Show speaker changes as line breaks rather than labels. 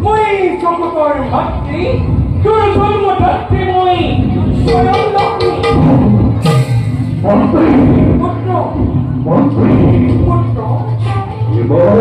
মই জগতৰ মাতৃ তোৰ জন্মদাত্ৰী মই স্বয়ং লক্ষ্মী
মন্ত্ৰী
পুত্ৰ
মন্ত্ৰী
পুত্ৰ
এবার